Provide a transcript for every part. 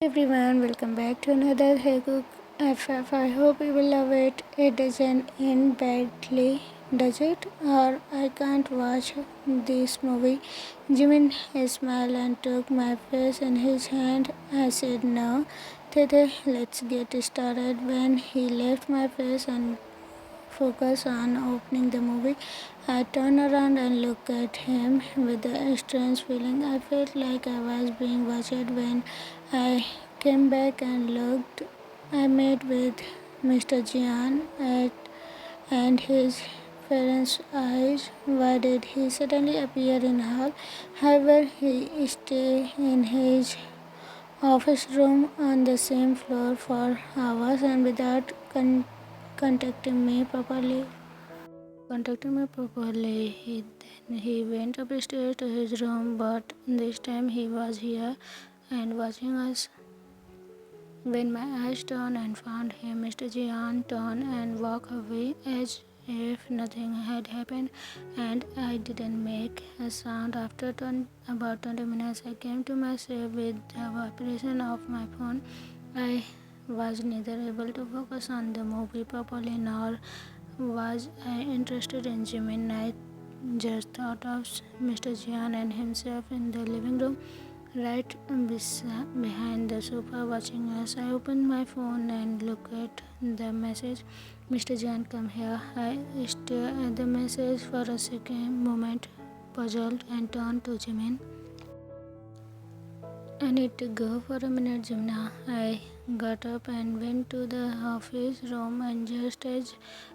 Everyone, welcome back to another Taekook FF. I hope you will love it. It doesn't end badly, does it? Or I can't watch this movie. Jimin smiled and took my face in his hand. I said no. Tete, let's get started. When he left my face and focus on opening the movie. I turned around and looked at him with a strange feeling. I felt like I was being watched. When I came back and looked, I met with Mr. Jian and his parents' eyes. Why did he suddenly appear in hall? However, he stayed in his office room on the same floor for hours and without contacting me properly. Then he went upstairs to his room, but this time he was here and watching us. When my eyes turned and found him, Mr. Jian turned and walked away as if nothing had happened, and I didn't make a sound. After about 20 minutes, I came to myself with the vibration of my phone. I was neither able to focus on the movie properly nor was I interested in Jimin. I just thought of Mr. Jian and himself in the living room, right behind the sofa watching us. I opened my phone and looked at the message. Mr. Jian, come here. I stared at the message for a second moment, puzzled, and turned to Jimin. I need to go for a minute, Jimna. I got up and went to the office room, and just as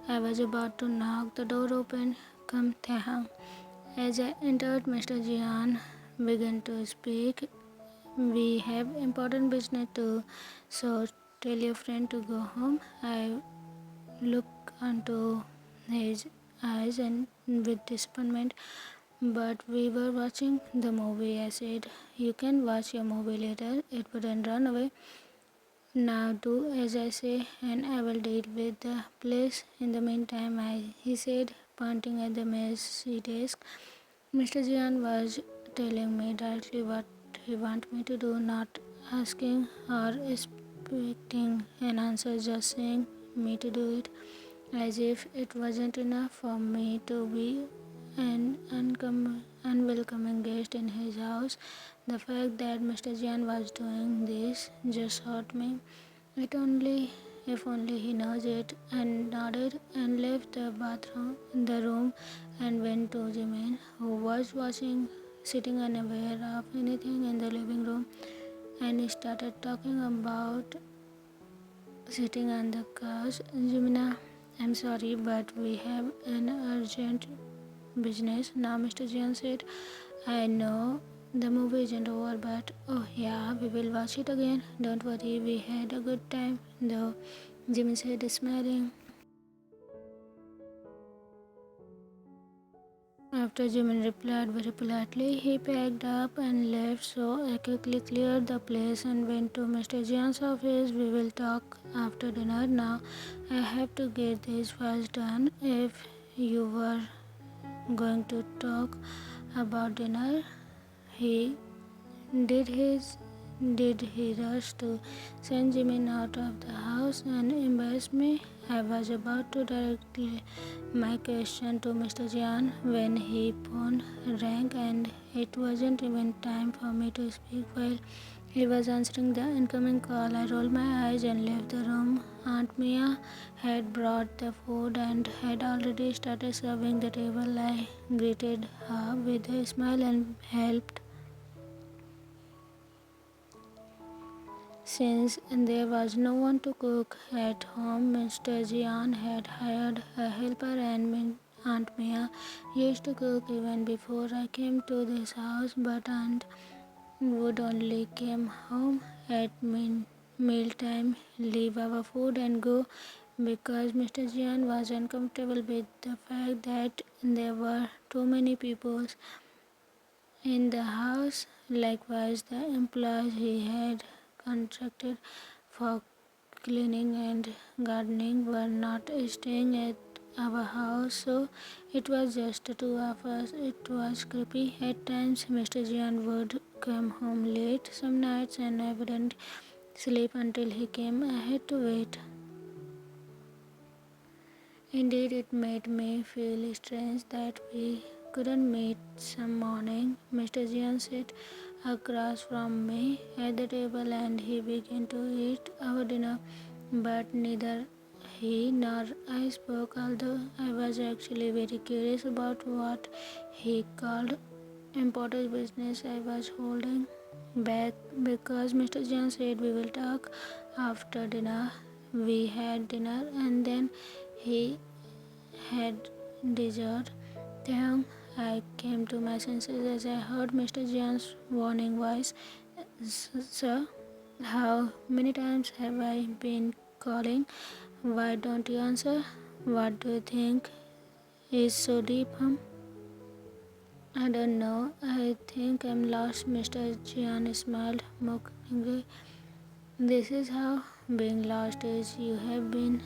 I was about to knock, the door opened. Come, Taehyung. As I entered, Mr. Jian began to speak. We have important business to, so tell your friend to go home. I looked into his eyes and with disappointment. But we were watching the movie. I said, you can watch your movie later. It wouldn't run away. Now do as I say and I will deal with the place. In the meantime, he said, pointing at the messy desk. Mr. Jian was telling me directly what he wanted me to do, not asking or expecting an answer, just saying me to do it, as if it wasn't enough for me to be an unwelcoming guest in his house. The fact that Mr. Jian was doing this just hurt me. If only he knows it. And nodded and left the room, and went to Jimin, who was sitting unaware of anything in the living room, and he started talking about sitting on the couch. Jimina, I'm sorry, but we have an urgent business now, Mr. Jian said. I know the movie isn't over, but oh yeah, we will watch it again. Don't worry, we had a good time, though, Jimmy said, smiling. After Jimin replied very politely, he packed up and left, so I quickly cleared the place and went to Mr. Jian's office. We will talk after dinner now. I have to get this fast done. If you were going to talk about dinner, he did his did he rush to send Jimin out of the house and embarrass me? I was about to direct my question to Mr. Jian when his phone rang, and it wasn't even time for me to speak while he was answering the incoming call. I rolled my eyes and left the room. Aunt Mia had brought the food and had already started serving the table. I greeted her with a smile and helped. Since there was no one to cook at home, Mr. Jian had hired a helper, and Aunt Mia used to cook even before I came to this house, but Aunt would only come home at mealtime, leave our food and go, because Mr. Jian was uncomfortable with the fact that there were too many people in the house. Likewise, the employees he had contracted for cleaning and gardening were not staying at our house, so it was just the two of us. It was creepy. At times, Mr. Jian would come home late some nights, and I wouldn't sleep until he came. I had to wait. Indeed, it made me feel strange that we couldn't meet some morning. Mr. Jian sat across from me at the table and he began to eat our dinner, but neither he nor I spoke, although I was actually very curious about what he called important business. I was holding back because Mr. Jian said we will talk after dinner. We had dinner and then he had dessert. Taehyung, I came to my senses as I heard Mr. Jian's warning voice. Sir, how many times have I been calling? Why don't you answer? What do you think is so deep, I don't know. I think I'm lost. Mr. Jian smiled mockingly. This is how being lost is. You have been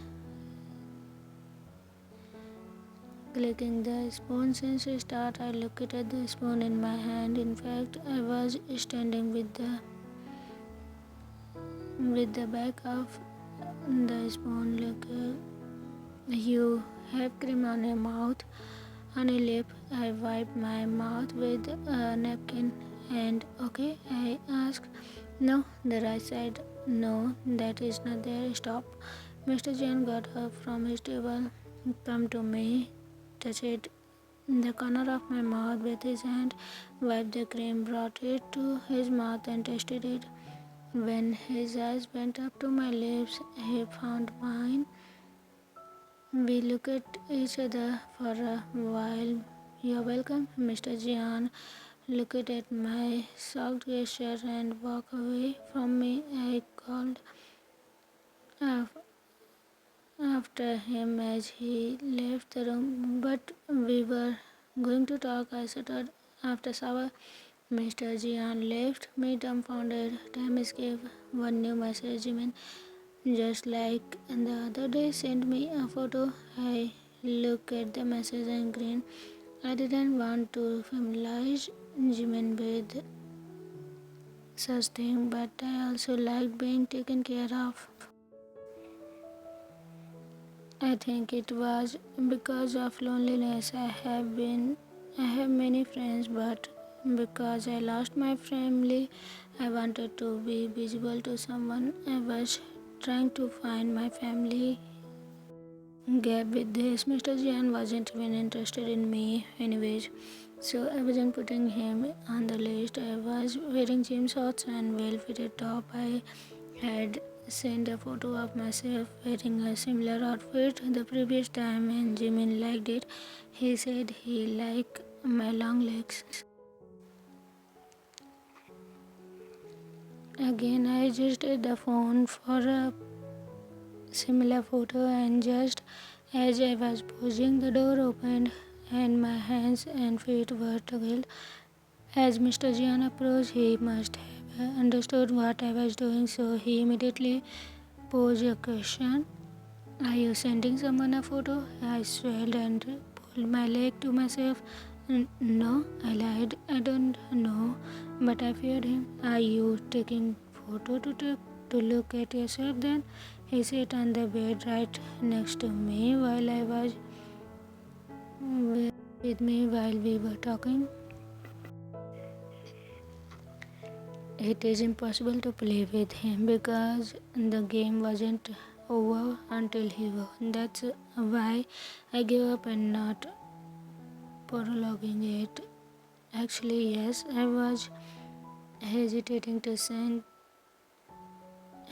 clicking the spoon since the start. I looked at the spoon in my hand. In fact, I was standing with the back of the spoon. Look, you have cream on your mouth, on your lip. I wiped my mouth with a napkin. And okay, I asked. No, the right side. No, that is not there. Stop. Mr. Jan got up from his table. Come to me. Touched the corner of my mouth with his hand, wiped the cream, brought it to his mouth and tasted it. When his eyes went up to my lips, he found mine. We looked at each other for a while. You're welcome, Mr. Jian looked at my socked gesture and walked away from me. I called after him as he left the room, but we were going to talk, I stuttered. After shower, Mr. Jian left me dumbfounded. Time escape. One new message, Jimin. Just like the other day, sent me a photo. I looked at the message and grinned. I didn't want to familiarize Jimin with such thing, but I also liked being taken care of. I think it was because of loneliness. I have many friends, but because I lost my family, I wanted to be visible to someone. I was trying to find my family gap with this. Mr. Jian wasn't even interested in me anyways, so I wasn't putting him on the list. I was wearing gym shorts and well-fitted top. I had sent a photo of myself wearing a similar outfit the previous time and Jimin liked it. He said he liked my long legs. Again, I adjusted the phone for a similar photo and just as I was posing, the door opened and my hands and feet were toggled. As Mr. Jian approached, he must have understood what I was doing, so he immediately posed a question. Are you sending someone a photo? I swelled and pulled my leg to myself. No, I lied. I don't know, but I feared him. Are you taking photo to look at yourself then? He sat on the bed right next to me while I was with me while we were talking. It is impossible to play with him because the game wasn't over until he won. That's why I gave up and not prologuing it. Actually, yes, I was hesitating to send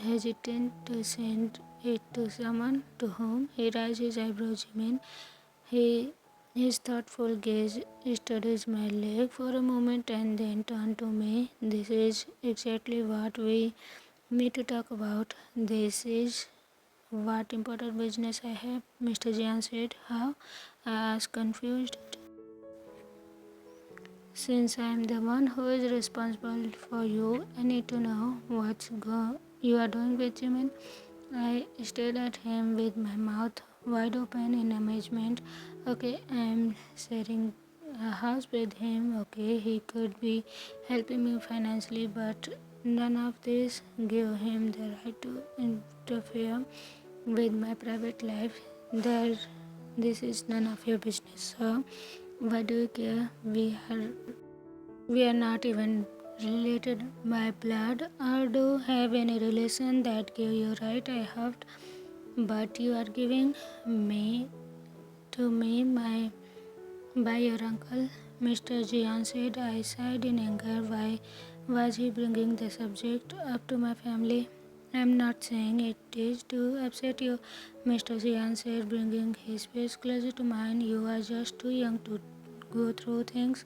hesitant to send it to someone to whom he raised his eyebrows. His thoughtful gaze studies my leg for a moment and then turned to me. This is exactly what we need to talk about. This is what important business I have, Mr. Jian said. How? I asked, confused. Since I am the one who is responsible for you, I need to know what you are doing with Jimin. I stared at him with my mouth wide open in amazement. Okay, I'm sharing a house with him. Okay, he could be helping me financially, but None of this gave him the right to interfere with my private life. There, this is none of your business, sir. Why do you care? We are not even related by blood or do have any relation that gave you right. I have, but you are giving me to me my by your uncle. Mr. Jian said. I sighed in anger. Why was he bringing the subject up to my family? I'm not saying it is to upset you, Mr. Jian said, bringing his face closer to mine. You are just too young to go through things.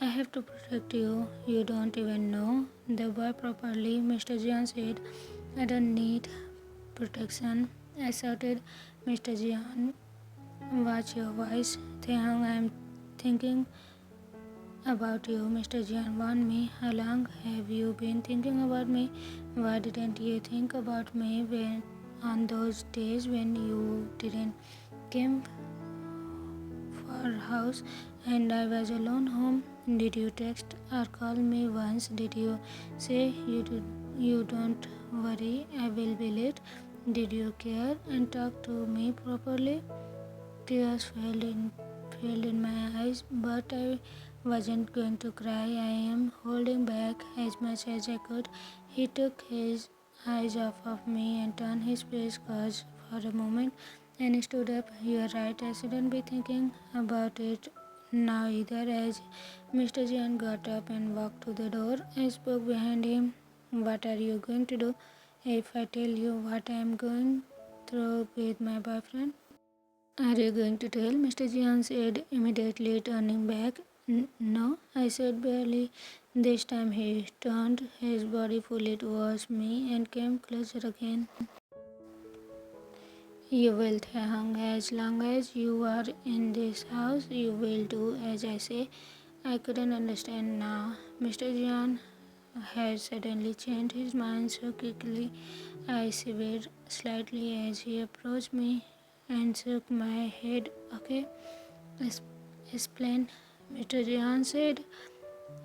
I have to protect you. You don't even know the boy properly, Mr. Jian said. I don't need protection, I shouted. Mr. Jian, watch your voice. Taehyung, I'm thinking about you, Mr. Jian warned me. How long have you been thinking about me? Why didn't you think about me when on those days when you didn't come for house and I was alone home? Did you text or call me once? Did you say you don't worry, I will be late? Did you care and talk to me properly? Tears filled in my eyes, but I wasn't going to cry. I am holding back as much as I could. He took his eyes off of me and turned his face close for a moment and stood up. You are right, I shouldn't be thinking about it now either. As Mr. Jian got up and walked to the door, I spoke behind him. What are you going to do if I tell you what I am going through with my boyfriend? Are you going to tell? Mr. Jian said, immediately turning back. No, I said barely. This time he turned his body fully towards me and came closer again. You will, Taehyung. As long as you are in this house, you will do as I say. I couldn't understand now. Mr. Jian had suddenly changed his mind so quickly. I shivered slightly as he approached me and shook my head. Okay, explain, Mr. Jian said,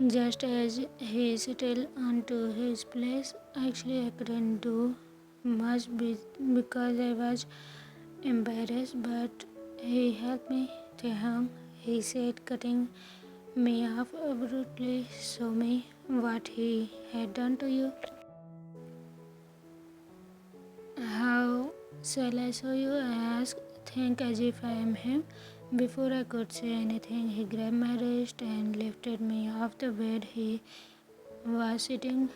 just as he settled onto his place. Actually, I couldn't do much because I was embarrassed, but he helped me. Taehyung, he said, cutting me off abruptly. Show me what he had done to you. How shall I show you? I asked. Think as if I am him. Before I could say anything, he grabbed my wrist and lifted me off the bed. He was still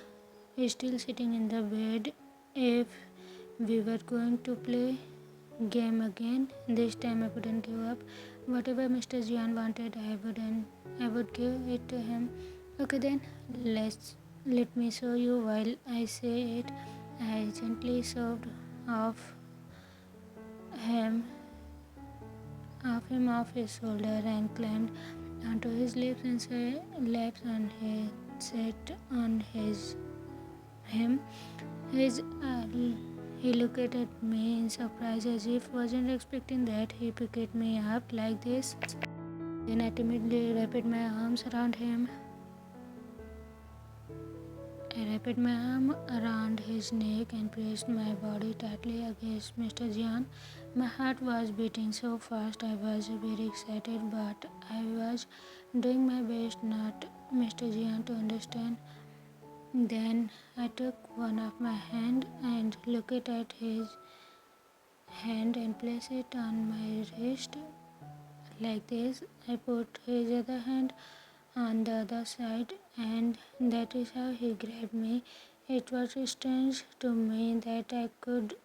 sitting in the bed. If we were going to play game again, this time I wouldn't give up. Whatever Mr. Jian wanted, I would give it to him. Okay then, let me show you. While I say it, I gently shoved off him off his shoulder and climbed onto his lips and laps on his sat on him. His he looked at me in surprise as if wasn't expecting that he picked me up like this. Then I timidly wrapped my arms around him. I wrapped my arm around his neck and pressed my body tightly against Mr. Jian. My heart was beating so fast. I was very excited, but I was doing my best not Mr. Jian to understand. Then I took one of my hand and looked at his hand and placed it on my wrist like this. I put his other hand on the other side, and that is how he grabbed me. It was strange to me that I could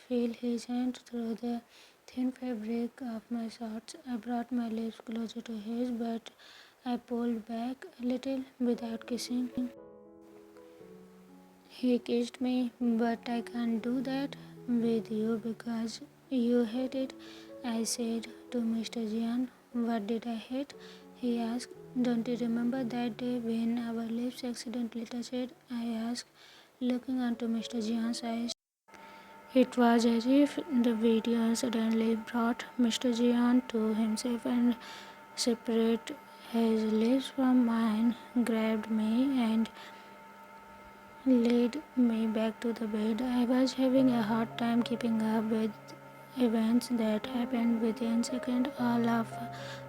feel his hand through the thin fabric of my shorts. I brought my lips closer to his, but I pulled back a little without kissing. He kissed me, but I can't do that with you because you hate it, I said to Mr. Jian. What did I hate? He asked. Don't you remember that day when our lips accidentally touched? I asked, looking into Mr. Jian's eyes. It was as if the video suddenly brought Mr. Jian to himself and separated his lips from mine, grabbed me and led me back to the bed. I was having a hard time keeping up with events that happened within seconds. All of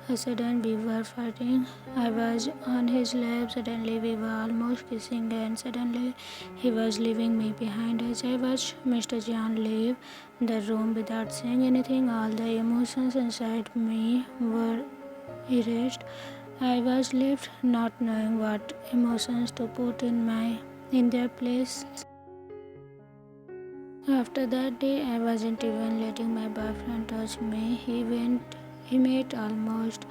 a sudden, we were fighting. I was on his lap. Suddenly, we were almost kissing, and suddenly, he was leaving me behind. As I watched Mr. John leave the room without saying anything, all the emotions inside me were erased. I was left not knowing what emotions to put in their place. After that day, I wasn't even letting my boyfriend touch me. He made almost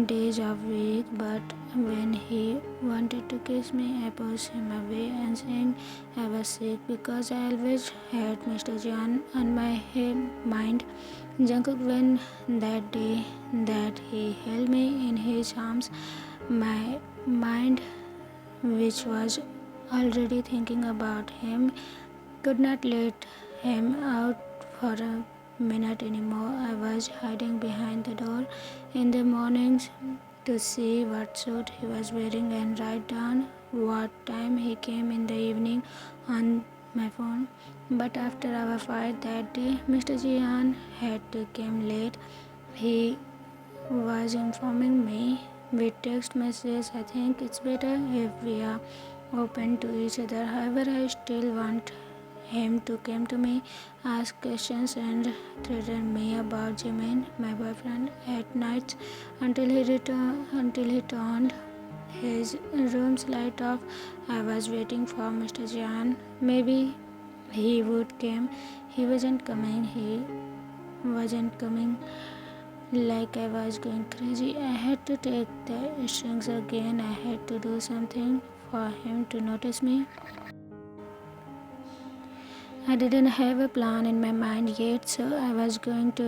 days of week, but when he wanted to kiss me, I pushed him away and saying I was sick because I always had Mr. John on my mind. Jungkook, when that day that he held me in his arms, my mind, which was already thinking about him, could not let him out for a minute anymore. I was hiding behind the door in the mornings to see what suit he was wearing and write down what time he came in the evening on my phone. But after our fight that day, Mr. Jian had to come late. He was informing me with text messages. I think it's better if we are open to each other. However, I still want him to come to me, ask questions, and threaten me about Jimin, my boyfriend, at nights until he turned his room's light off. I was waiting for Mr. Jan. Maybe he would come. He wasn't coming. He wasn't coming. Like I was going crazy. I had to take the strings again. I had to do something for him to notice me. I didn't have a plan in my mind yet, so I was going to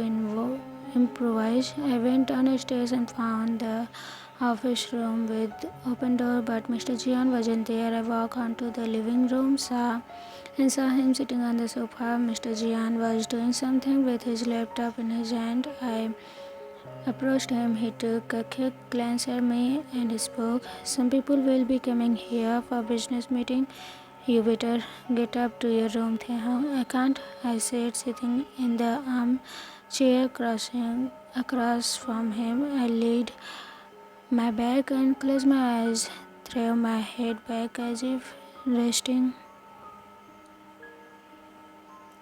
improvise. I went on a stairs and found the office room with open door, but Mr. Jian wasn't there. I walked onto the living room, saw him sitting on the sofa. Mr. Jian was doing something with his laptop in his hand. I approached him. He took a quick glance at me and spoke. Some people will be coming here for business meeting. You better get up to your room, Taehyung. I can't, I said, sitting in the armchair across from him. I laid my back and closed my eyes, threw my head back as if resting.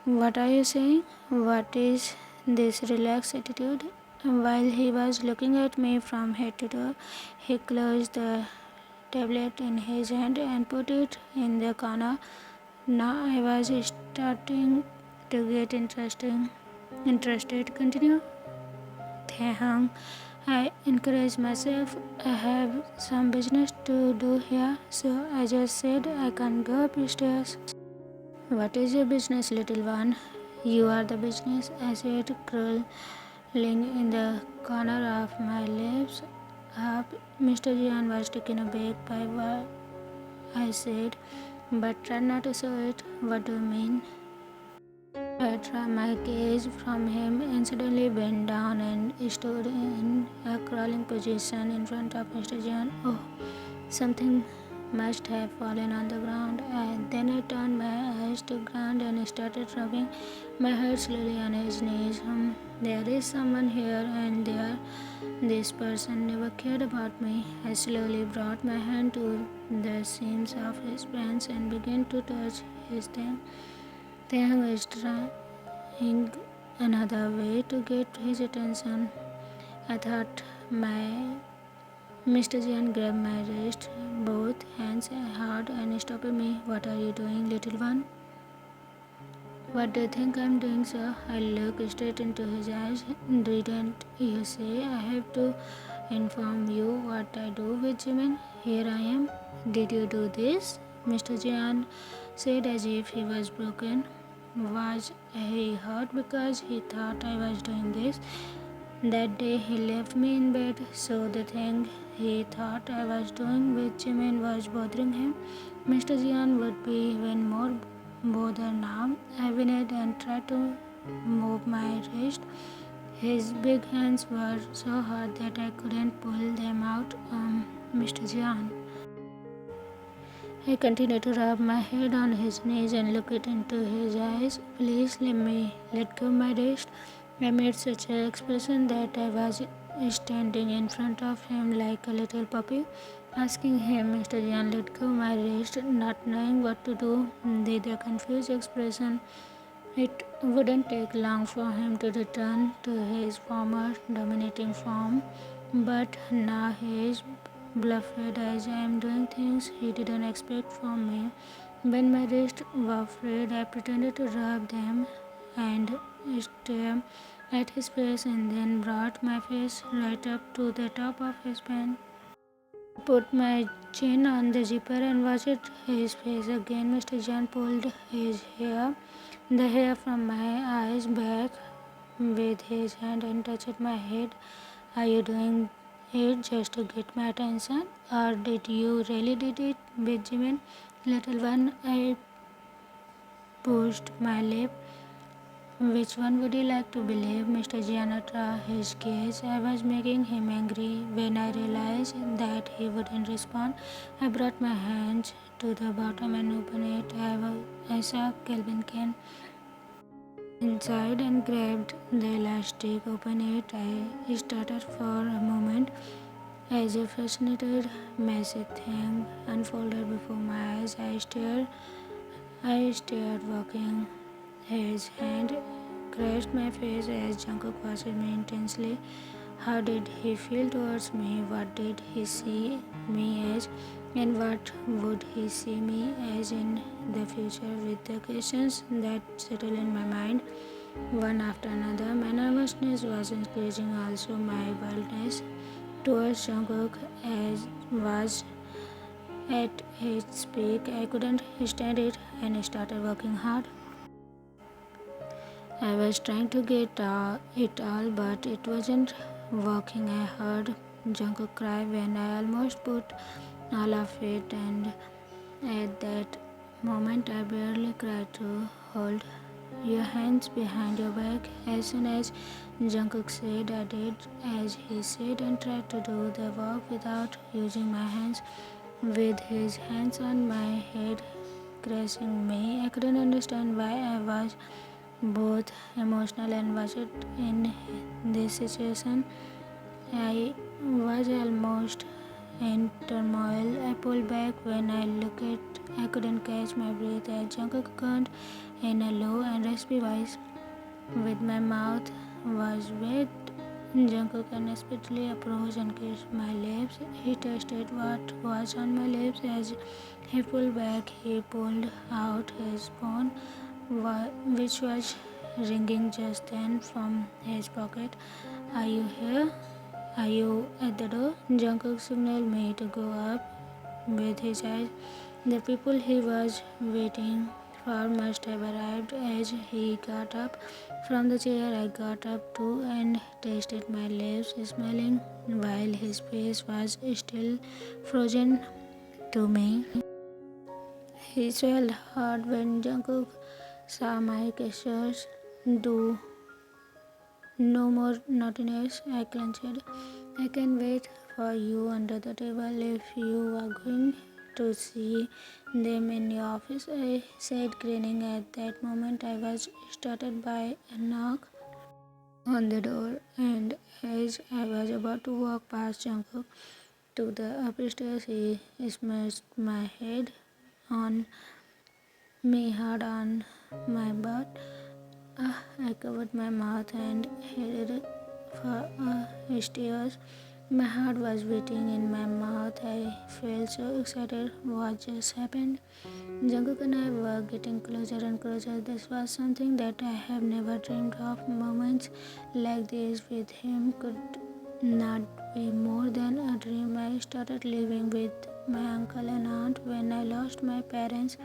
What are you saying? What is this relaxed attitude? While he was looking at me from head to toe, he closed the tablet in his hand and put it in the corner. Now I was starting to get interested. Continue. Taehyung, I encouraged myself. I have some business to do here, so I just said I can't go upstairs. What is your business, little one? You are the business, I said, curling in the corner of my lips. Up, Mr. Jian was taken aback by what I said, but tried not to show it. What do you mean? I drew my gaze from him and suddenly bent down and stood in a crawling position in front of Mr. Jian. Oh, something must have fallen on the ground. Then I turned my eyes to ground and started rubbing my head slowly on his knees. There is someone here and there. This person never cared about me. I slowly brought my hand to the seams of his pants and began to touch his thing. Taehyung is trying another way to get his attention. I thought my Mr. Jian grabbed my wrist, both hands hard, and stopped me. What are you doing, little one? What do you think I'm doing, sir? I looked straight into his eyes. Didn't you say I have to inform you what I do with Jimin? Here I am. Did you do this? Mr. Jian said as if he was broken. Was he hurt because he thought I was doing this? That day he left me in bed, so the thing he thought I was doing with Jimin was bothering him. Mr. Jian would be even more bothered now. I whined and tried to move my wrist. His big hands were so hard that I couldn't pull them out. Mr. Jian, I continued to rub my head on his knees and look it into his eyes. Please let go my wrist. I made such an expression that I was standing in front of him like a little puppy, asking him, Mr. Jan, let go my wrist, not knowing what to do with a confused expression. It wouldn't take long for him to return to his former dominating form, but now he is bluffed as I am doing things he didn't expect from me. When my wrists were frayed, I pretended to rub them and stare at his face and then brought my face right up to the top of his pen. Put my chin on the zipper and watched his face again. Mr. Jan pulled the hair from my eyes back with his hand and touched my head. Are you doing it just to get my attention, or did you really did it, Benjamin? Little one, I pushed my lip. Which one would you like to believe? Mr. Gianatra, his gaze. I was making him angry. When I realized that he wouldn't respond, I brought my hands to the bottom and opened it. I saw Kelvin Ken inside and grabbed the elastic. Opened it. I started for a moment as a fascinated, massive thing unfolded before my eyes. I stared, walking. His hand crashed my face as Jungkook watched me intensely. How did he feel towards me? What did he see me as? And what would he see me as in the future? With the questions that settled in my mind, one after another, my nervousness was increasing. Also, my wildness towards Jungkook as was at its peak. I couldn't stand it and started working hard. I was trying to get it all, but it wasn't working. I heard Jungkook cry when I almost put all of it, and at that moment I barely cried to hold your hands behind your back. As soon as Jungkook said, I did as he said and tried to do the work without using my hands. With his hands on my head, caressing me, I couldn't understand why I was both emotional and watched in this situation. I was almost in turmoil. I pulled back when I couldn't catch my breath as Jungkook turned in a low and raspy voice. With my mouth was wet, Jungkook unexpectedly approached and kissed my lips. He tasted what was on my lips as he pulled back. He pulled out his phone, which was ringing just then from his pocket. Are you here? Are you at the door? Jungkook signaled me to go up with his eyes. The people he was waiting for must have arrived as he got up from the chair. I got up too and tasted my lips, smiling while his face was still frozen to me. He swelled hard when Jungkook saw my gestures. Do no more naughtiness, I clenched. I can wait for you under the table if you are going to see them in your office, I said, grinning. At that moment, I was startled by a knock on the door, and as I was about to walk past Jungkook to the upstairs, he smashed my head on me hard on my butt. I covered my mouth and headed for stairs. My heart was beating in my mouth. I felt so excited. What just happened? Jungkook and I were getting closer and closer. This was something that I have never dreamed of. Moments like this with him could not be more than a dream. I started living with my uncle and aunt when I lost my parents.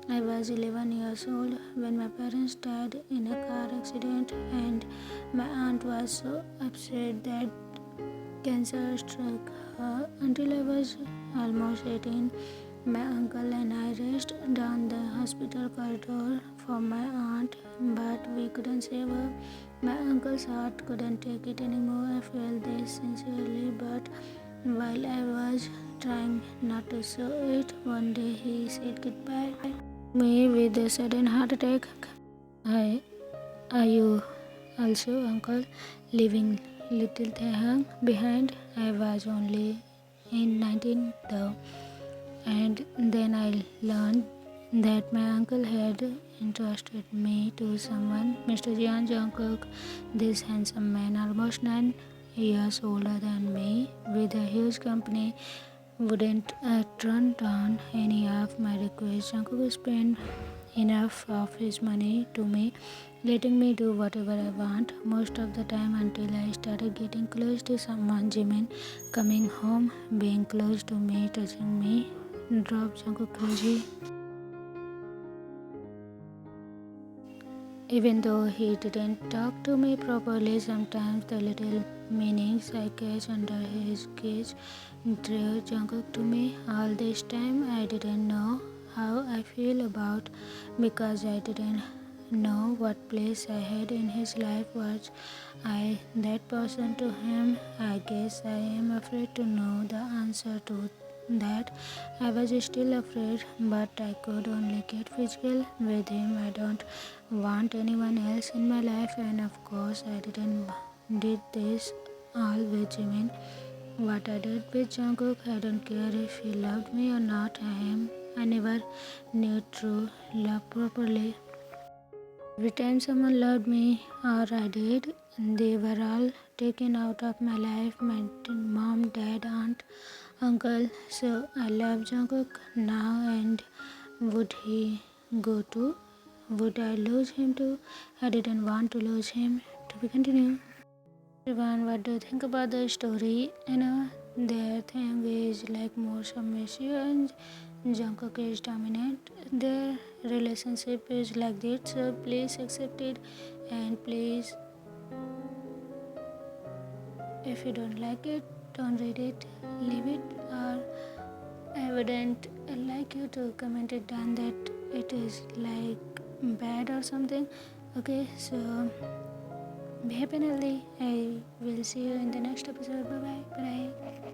I was 11 years old when my parents died in a car accident, and my aunt was so upset that cancer struck her. Until I was almost 18, my uncle and I raced down the hospital corridor for my aunt, but we couldn't save her. My uncle's heart couldn't take it anymore. I felt this sincerely, but while I was trying not to show it. One day he said goodbye to me with a sudden heart attack. I, are you also, uncle, leaving little Taehyung behind? I was only in 19 though. And then I learned that my uncle had entrusted me to someone, Mr. Jungkook, this handsome man, almost 9 years older than me, with a huge company, wouldn't turn down any of my requests. Jungkook spent enough of his money to me, letting me do whatever I want most of the time until I started getting close to someone. Jimin coming home, being close to me, touching me, drove Jungkook crazy. Even though he didn't talk to me properly, sometimes the little meanings I catch under his gaze drew Jungkook to me. All this time I didn't know how I feel about because I didn't know what place I had in his life. Was I that person to him? I guess I am afraid to know the answer to that. I was still afraid, but I could only get physical with him. I don't want anyone else in my life, and of course I did this all with Jimin. What I did with Jungkook, I don't care if he loved me or not. I never knew true love properly. Every time someone loved me, or I did, they were all taken out of my life. My mom, dad, aunt, uncle. So I love Jungkook now, and would he go too? Would I lose him too? I didn't want to lose him. To be continued. Everyone, what do you think about the story? Their thing is like more submissive and Jungkook is dominant. Their relationship is like that, so please accept it, and please, if you don't like it, don't read it, leave it, or I wouldn't like you to comment it down that it is like bad or something. Okay, so be happy and healthy. I will see you in the next episode. Bye bye.